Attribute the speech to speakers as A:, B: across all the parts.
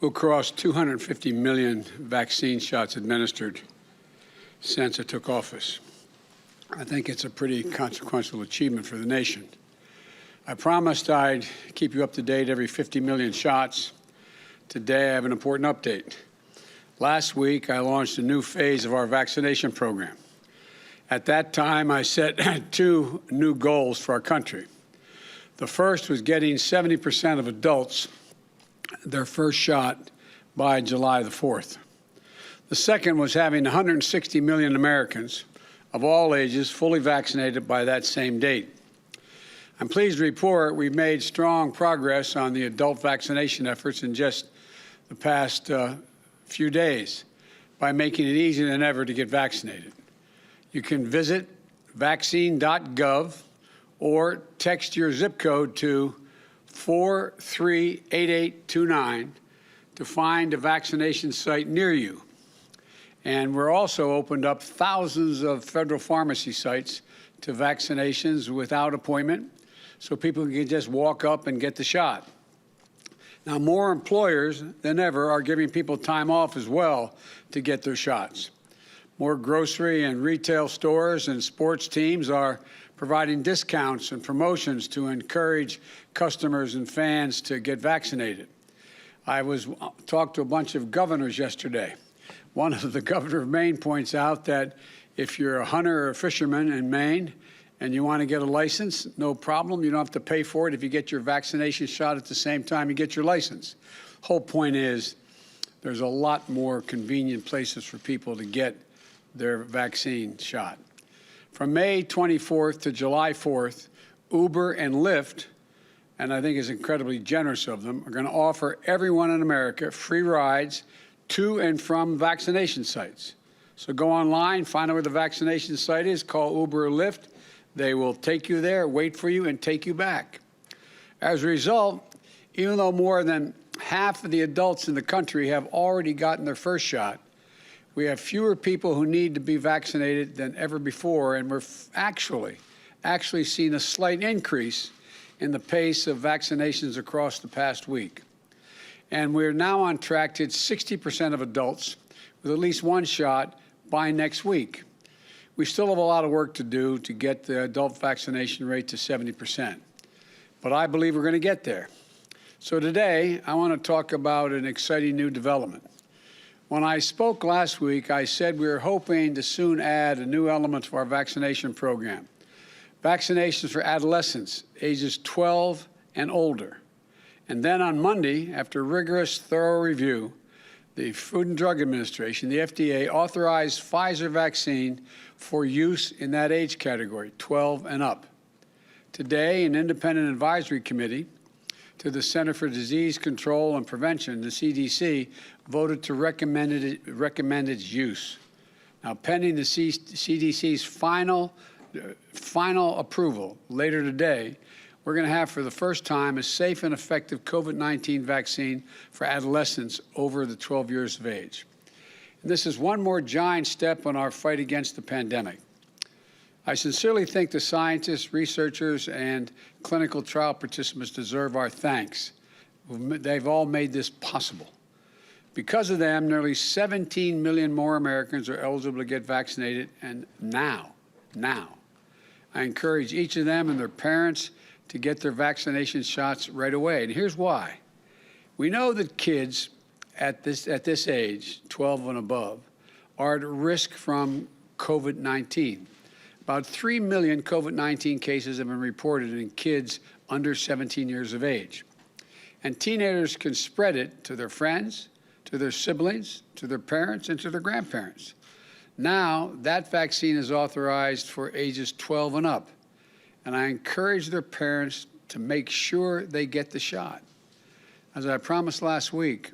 A: We'll cross 250 million vaccine shots administered since it took office. I think it's a pretty consequential achievement for the nation. I promised I'd keep you up to date every 50 million shots. Today, I have an important update. Last week, I launched a new phase of our vaccination program. At that time, I set two new goals for our country. The first was getting 70% of adults their first shot by July the 4th. The second was having 160 million Americans of all ages fully vaccinated by that same date. I'm pleased to report we've made strong progress on the adult vaccination efforts in just the past few days by making it easier than ever to get vaccinated. You can visit vaccine.gov or text your zip code to 438829 to find a vaccination site near you. And we're also opened up thousands of federal pharmacy sites to vaccinations without appointment, so people can just walk up and get the shot. Now, more employers than ever are giving people time off as well to get their shots. More grocery and retail stores and sports teams are providing discounts and promotions to encourage customers and fans to get vaccinated. I talked to a bunch of governors yesterday. One of the governor of Maine points out that if you're a hunter or a fisherman in Maine and you want to get a license, no problem. You don't have to pay for it if you get your vaccination shot at the same time you get your license. Whole point is there's a lot more convenient places for people to get their vaccine shot. From May 24th to July 4th, Uber and Lyft, and I think is incredibly generous of them, are going to offer everyone in America free rides to and from vaccination sites. So go online, find out where the vaccination site is, call Uber or Lyft. They will take you there, wait for you, and take you back. As a result, even though more than half of the adults in the country have already gotten their first shot, we have fewer people who need to be vaccinated than ever before, and we're actually seen a slight increase in the pace of vaccinations across the past week. And we're now on track to hit 60% of adults with at least one shot by next week. We still have a lot of work to do to get the adult vaccination rate to 70%, but I believe we're going to get there. So today, I want to talk about an exciting new development. When I spoke last week, I said we were hoping to soon add a new element to our vaccination program, vaccinations for adolescents ages 12 and older. And then on Monday, after rigorous, thorough review, the Food and Drug Administration, the FDA, authorized Pfizer vaccine for use in that age category, 12 and up. Today, an independent advisory committee to the Center for Disease Control and Prevention, the CDC, voted to recommend its use. Now, pending the CDC's final approval later today, we're going to have for the first time a safe and effective COVID-19 vaccine for adolescents over the 12 years of age. And this is one more giant step on our fight against the pandemic. I sincerely think the scientists, researchers, and clinical trial participants deserve our thanks. They've all made this possible. Because of them, nearly 17 million more Americans are eligible to get vaccinated, and now, I encourage each of them and their parents to get their vaccination shots right away. And here's why. We know that kids at this age, 12 and above, are at risk from COVID-19. About 3 million COVID-19 cases have been reported in kids under 17 years of age. And teenagers can spread it to their friends, to their siblings, to their parents, and to their grandparents. Now, that vaccine is authorized for ages 12 and up. And I encourage their parents to make sure they get the shot. As I promised last week,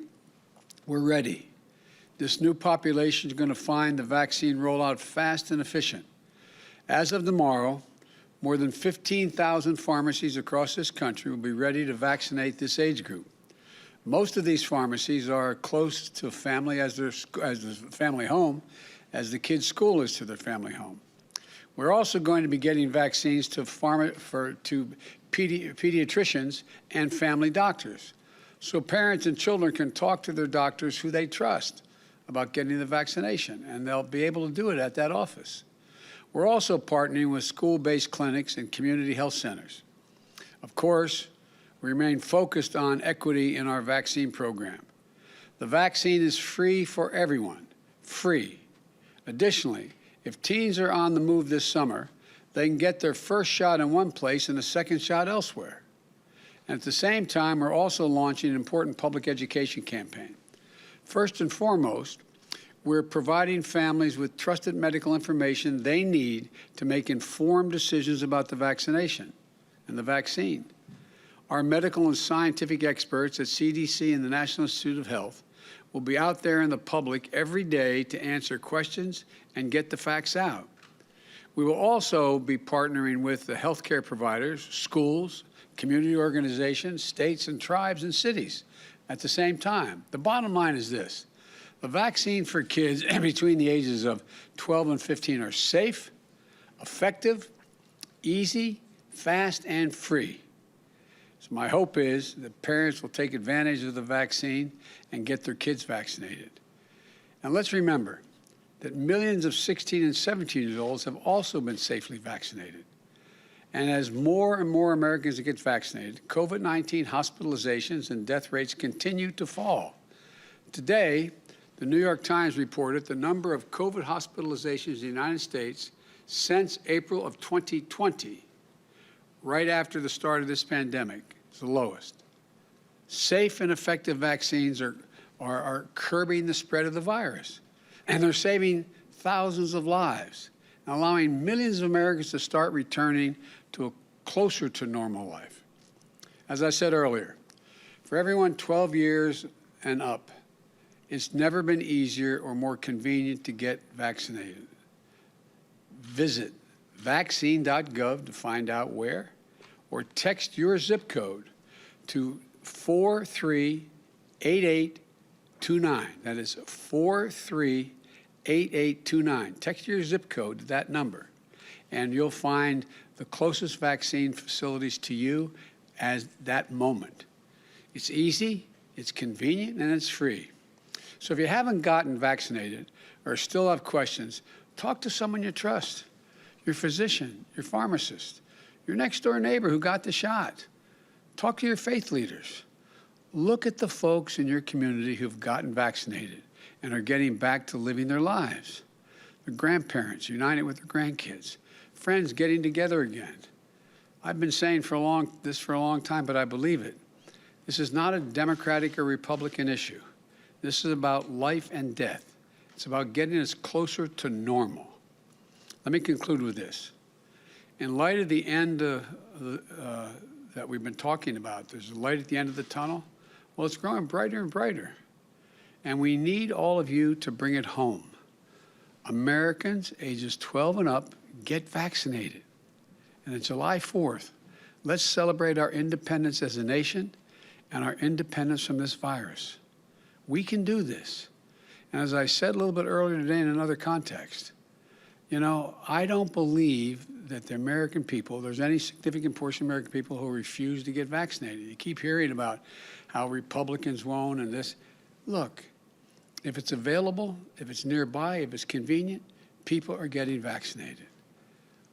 A: we're ready. This new population is going to find the vaccine rollout fast and efficient. As of tomorrow, more than 15,000 pharmacies across this country will be ready to vaccinate this age group. Most of these pharmacies are close to family as the family home, as the kids' school is to their family home. We're also going to be getting vaccines to pediatricians and family doctors. so parents and children can talk to their doctors who they trust about getting the vaccination, and they'll be able to do it at that office. We're also partnering with school-based clinics and community health centers. Of course, we remain focused on equity in our vaccine program. The vaccine is free for everyone, free. Additionally, if teens are on the move this summer, they can get their first shot in one place and a second shot elsewhere. And at the same time, we're also launching an important public education campaign. First and foremost, we're providing families with trusted medical information they need to make informed decisions about the vaccination and the vaccine. Our medical and scientific experts at CDC and the National Institute of Health will be out there in the public every day to answer questions and get the facts out. We will also be partnering with the healthcare providers, schools, community organizations, states and tribes and cities at the same time. The bottom line is this: the vaccine for kids between the ages of 12 and 15 are safe, effective, easy, fast, and free. So my hope is that parents will take advantage of the vaccine and get their kids vaccinated. And let's remember that millions of 16 and 17-year-olds have also been safely vaccinated. And as more and more Americans get vaccinated, COVID-19 hospitalizations and death rates continue to fall. Today, the New York Times reported the number of COVID hospitalizations in the United States since April of 2020, right after the start of this pandemic, is the lowest. Safe and effective vaccines are curbing the spread of the virus, and they're saving thousands of lives and allowing millions of Americans to start returning to a closer to normal life. As I said earlier, for everyone 12 years and up, it's never been easier or more convenient to get vaccinated. Visit vaccine.gov to find out where, or text your zip code to 438829. That is 438829. Text your zip code to that number, and you'll find the closest vaccine facilities to you at that moment. It's easy, it's convenient, and it's free. So if you haven't gotten vaccinated or still have questions, talk to someone you trust, your physician, your pharmacist, your next-door neighbor who got the shot. Talk to your faith leaders. Look at the folks in your community who've gotten vaccinated and are getting back to living their lives. The grandparents united with their grandkids, friends getting together again. I've been saying for a long time, but I believe it. This is not a Democratic or Republican issue. This is about life and death. It's about getting us closer to normal. Let me conclude with this. In light of the end that we've been talking about, there's a light at the end of the tunnel. Well, it's growing brighter and brighter. And we need all of you to bring it home. Americans ages 12 and up, get vaccinated. And on July 4th, let's celebrate our independence as a nation and our independence from this virus. We can do this. And as I said a little bit earlier today in another context, you know, I don't believe that the American people, there's any significant portion of American people who refuse to get vaccinated. You keep hearing about how Republicans won't and this. Look, if it's available, if it's nearby, if it's convenient, people are getting vaccinated.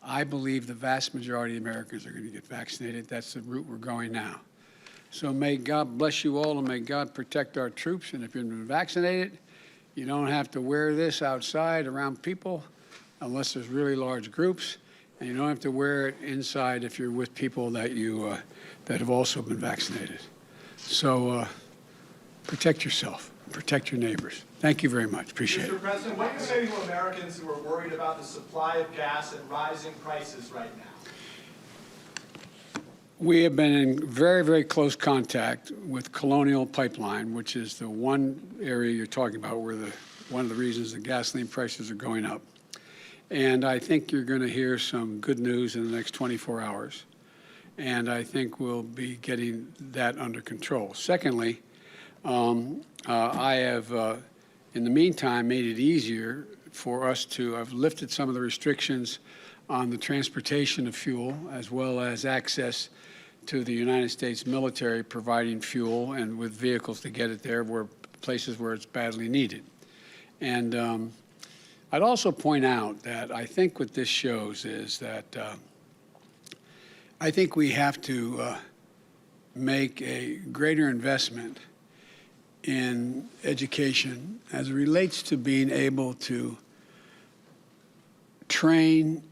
A: I believe the vast majority of Americans are going to get vaccinated. That's the route we're going now. So may God bless you all, and may God protect our troops. And if you've been vaccinated, you don't have to wear this outside around people unless there's really large groups, and you don't have to wear it inside if you're with people that that have also been vaccinated. So protect yourself, protect your neighbors. Thank you very much. Appreciate it.
B: Mr. President, what do you say to Americans who are worried about the supply of gas and rising prices right now?
A: We have been in very, very close contact with Colonial Pipeline, which is the one area you're talking about where one of the reasons the gasoline prices are going up. And I think you're going to hear some good news in the next 24 hours. And I think we'll be getting that under control. Secondly, I have, in the meantime, made it easier for us to, I've lifted some of the restrictions on the transportation of fuel as well as access to the United States military providing fuel and with vehicles to get it there where places where it's badly needed. And I'd also point out that I think what this shows is that I think we have to make a greater investment in education as it relates to being able to train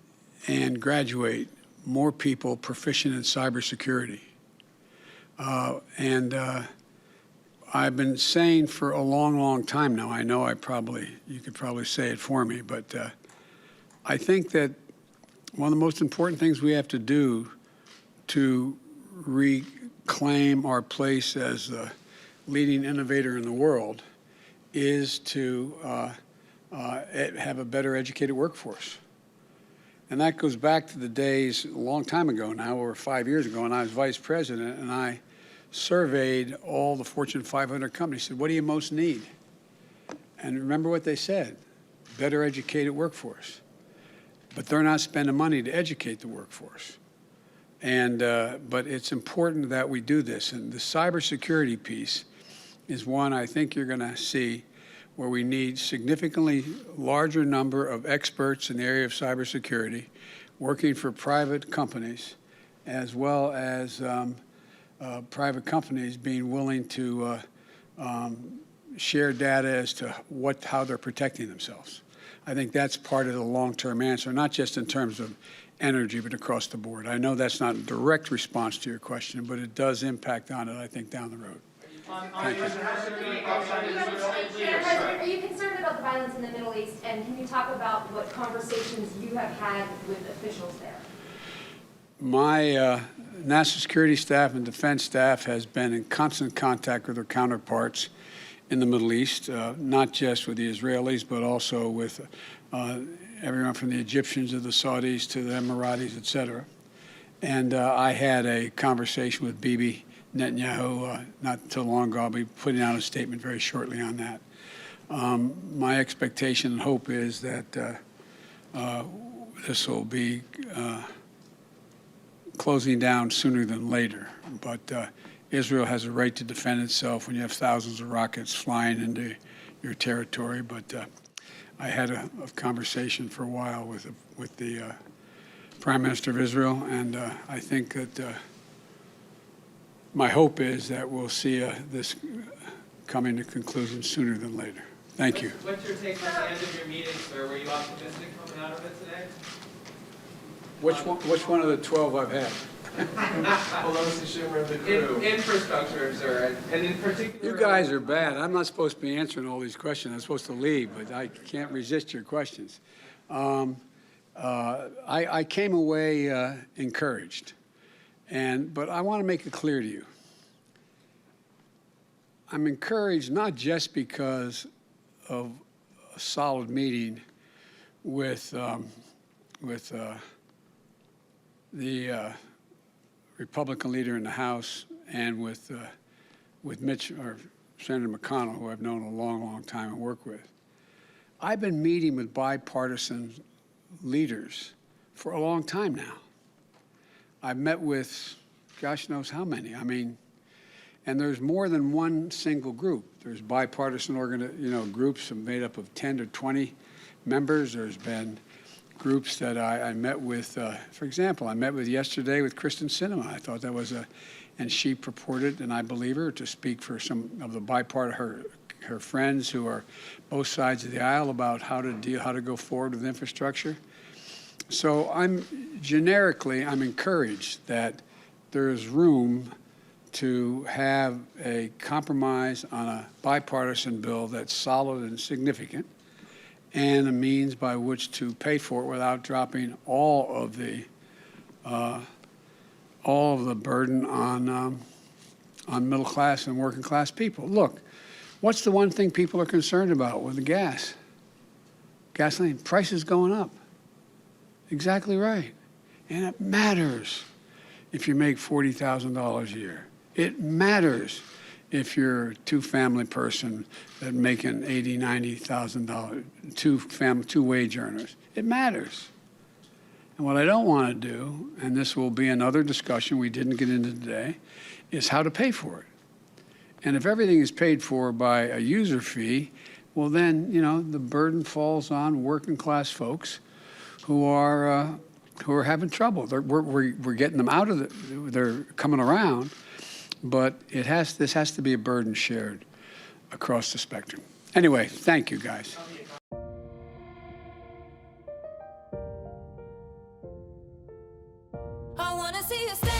A: and graduate more people proficient in cybersecurity. I've been saying for a long, long time now, I know you could probably say it for me, but I think that one of the most important things we have to do to reclaim our place as the leading innovator in the world is to have a better educated workforce. And that goes back to the days a long time ago now, over 5 years ago, when I was vice president, and I surveyed all the Fortune 500 companies, said, what do you most need? And remember what they said, better educated workforce. But they're not spending money to educate the workforce. But it's important that we do this. And the cybersecurity piece is one I think you're going to see where we need significantly larger number of experts in the area of cybersecurity working for private companies, as well as private companies being willing to share data as to how they're protecting themselves. I think that's part of the long-term answer, not just in terms of energy, but across the board. I know that's not a direct response to your question, but it does impact on it, I think, down the road. Thank you.
C: Are you concerned about the violence in the Middle East, and can you talk about what conversations you have had with officials there?
A: My national security staff and defense staff has been in constant contact with their counterparts in the Middle East, not just with the Israelis, but also with everyone from the Egyptians to the Saudis to the Emiratis, et cetera. And I had a conversation with Bibi Netanyahu not too long ago. I'll be putting out a statement very shortly on that. My expectation and hope is that this will be closing down sooner than later. But Israel has a right to defend itself when you have thousands of rockets flying into your territory. But I had a conversation for a while with the Prime Minister of Israel, and I think that my hope is that we'll see this coming to conclusion sooner than later. Thank you.
B: What's your take on the end of your meeting, sir? Were you optimistic coming out of it today?
A: Which one of the 12 I've had?
B: Pelosi, Schumer, the crew. Infrastructure, sir, and in particular.
A: You guys are bad. I'm not supposed to be answering all these questions. I'm supposed to leave, but I can't resist your questions. I came away encouraged, but I want to make it clear to you. I'm encouraged not just because of a solid meeting with the Republican leader in the House and with Mitch or Senator McConnell, who I've known a long, long time and work with. I've been meeting with bipartisan leaders for a long time now. I've met with gosh knows how many. I mean, and there's more than one single group. There's bipartisan groups made up of 10 to 20 members. There's been groups that I met with, for example, I met with yesterday with Kristen Sinema. I thought that was and she purported, and I believe her, to speak for some of the her friends who are both sides of the aisle about how to go forward with infrastructure. So I'm encouraged that there is room to have a compromise on a bipartisan bill that's solid and significant, and a means by which to pay for it without dropping all of the burden on middle class and working class people. Look, what's the one thing people are concerned about with the gasoline prices going up? Exactly right, and it matters if you make $40,000 a year. It matters if you're a two-family person that making $80,000, $90,000, two wage earners. It matters. And what I don't want to do, and this will be another discussion we didn't get into today, is how to pay for it. And if everything is paid for by a user fee, well then, the burden falls on working class folks who are having trouble. We're getting them out of they're coming around, but this has to be a burden shared across the spectrum. Anyway, thank you guys.
D: I wanna see you stay.